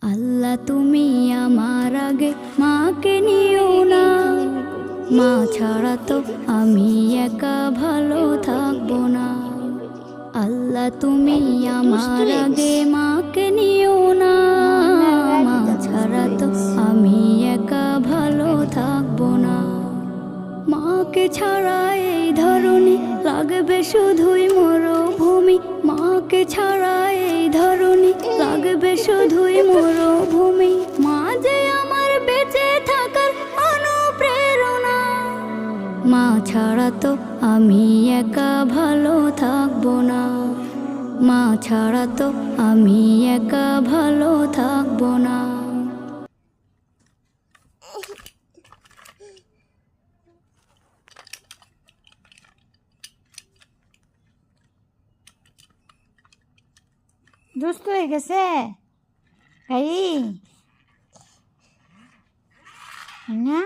আল্লাহ তুমি আমার আগে মাকে নিও না, মা ছাড়া তো আমি একা ভালো থাকবো না। আল্লাহ তুমি আমার আগে মাকে নিও না, মা ছাড়া তো আমি একা ভালো থাকবো না। মাকে ছাড়া এই ধরনী লাগবে শুধুই মরুভূমি, মাকে ছাড়া এই ধরনী লাগবে শুধুই মরুভূমি। মা যে আমার বেঁচে থাকার অনুপ্রেরণা, মা ছাড়া তো আমি একা ভালো থাকবো না, মা ছাড়া তো আমি একা ভালো থাকবো না। দুষ্ট হয়ে গেছে এই না।